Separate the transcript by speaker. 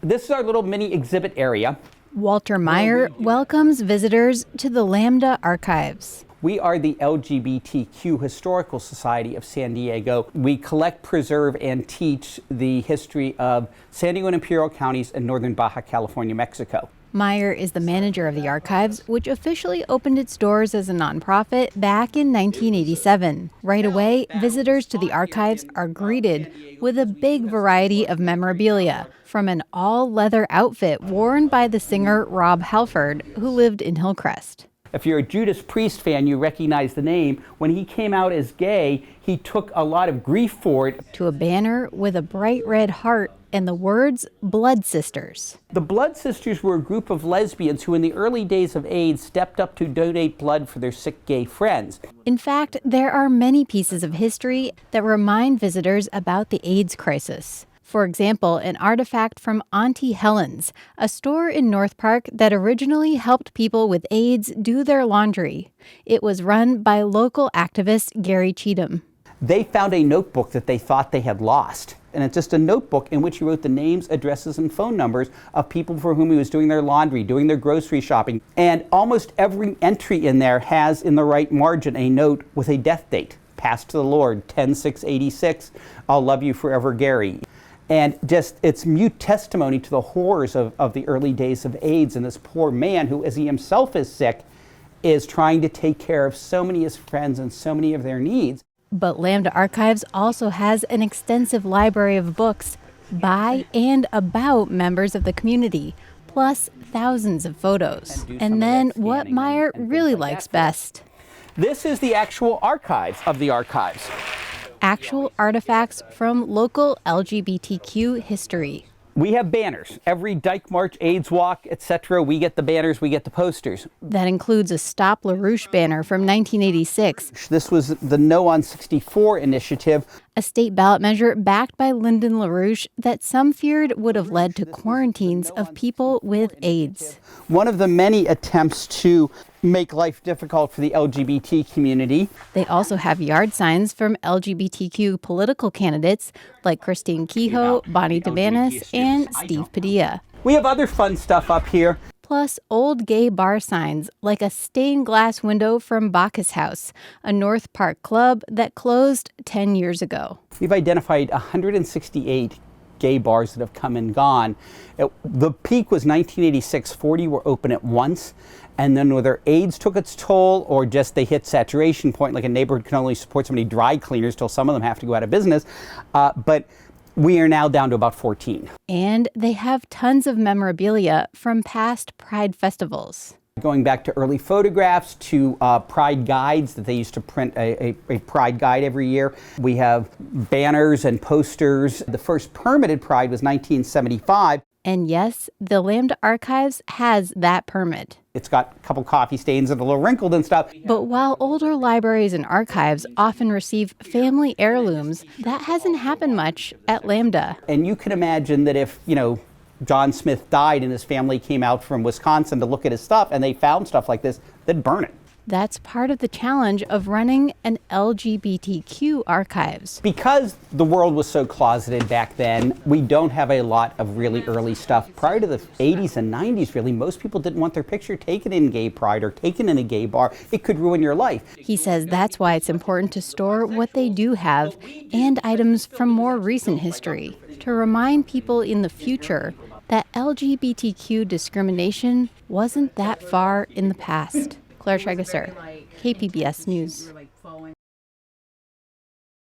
Speaker 1: This is our little mini exhibit area.
Speaker 2: Walter Meyer welcomes visitors to the Lambda archives.
Speaker 1: We are the LGBTQ Historical Society of San Diego. We collect, preserve, and teach the history of San Diego and Imperial counties in northern Baja California, Mexico.
Speaker 2: Meyer is the manager of the archives, which officially opened its doors as a nonprofit back in 1987. Right away, visitors to the archives are greeted with a big variety of memorabilia, from an all-leather outfit worn by the singer Rob Halford, who lived in Hillcrest.
Speaker 1: If you're a Judas Priest fan, you recognize the name. When he came out as gay, he took a lot of grief for it.
Speaker 2: To a banner with a bright red heart and the words, Blood Sisters.
Speaker 1: The Blood Sisters were a group of lesbians who in the early days of AIDS stepped up to donate blood for their sick gay friends.
Speaker 2: In fact, there are many pieces of history that remind visitors about the AIDS crisis. For example, an artifact from Auntie Helen's, a store in North Park that originally helped people with AIDS do their laundry. It was run by local activist Gary Cheatham.
Speaker 1: They found a notebook that they thought they had lost. And it's just a notebook in which he wrote the names, addresses, and phone numbers of people for whom he was doing their laundry, doing their grocery shopping. And almost every entry in there has in the right margin a note with a death date. Passed to the Lord, 10/6/86. I'll love you forever, Gary. And just it's mute testimony to the horrors of the early days of AIDS, and this poor man who, as he himself is sick, is trying to take care of so many of his friends and so many of their needs.
Speaker 2: But Lambda Archives also has an extensive library of books by and about members of the community, plus thousands of photos. And then what Meyer really likes best.
Speaker 1: This is the actual archives of the archives.
Speaker 2: Actual artifacts from local LGBTQ history.
Speaker 1: We have banners. Every Dyke March, AIDS Walk, etc. We get the banners, we get the posters.
Speaker 2: That includes a Stop LaRouche banner from 1986.
Speaker 1: This was the No on 64 initiative.
Speaker 2: A state ballot measure backed by Lyndon LaRouche that some feared would have led to quarantines of people with AIDS.
Speaker 1: One of the many attempts to make life difficult for the LGBT community.
Speaker 2: They also have yard signs from LGBTQ political candidates like Christine Kehoe, Bonnie DeBanis, and Steve Padilla.
Speaker 1: We have other fun stuff up here.
Speaker 2: Plus old gay bar signs like a stained glass window from Bacchus House, a North Park club that closed 10 years ago.
Speaker 1: We've identified 168 gay bars that have come and gone. The peak was 1986, 40 were open at once. And then whether AIDS took its toll or just they hit saturation point, like a neighborhood can only support so many dry cleaners till some of them have to go out of business. But we are now down to about 14.
Speaker 2: And they have tons of memorabilia from past Pride festivals.
Speaker 1: Going back to early photographs to Pride guides that they used to print a Pride guide every year. We have banners and posters. The first permitted Pride was 1975.
Speaker 2: And yes, the Lambda Archives has that permit.
Speaker 1: It's got a couple coffee stains and a little wrinkled and stuff.
Speaker 2: But while older libraries and archives often receive family heirlooms, that hasn't happened much at Lambda.
Speaker 1: And you can imagine that if, John Smith died and his family came out from Wisconsin to look at his stuff and they found stuff like this, they'd burn it.
Speaker 2: That's part of the challenge of running an LGBTQ archives.
Speaker 1: Because the world was so closeted back then, we don't have a lot of really early stuff. Prior to the 80s and 90s, really, most people didn't want their picture taken in gay pride or taken in a gay bar. It could ruin your life.
Speaker 2: He says that's why it's important to store what they do have and items from more recent history to remind people in the future that LGBTQ discrimination wasn't that far in the past. Claire Trageser, KPBS News.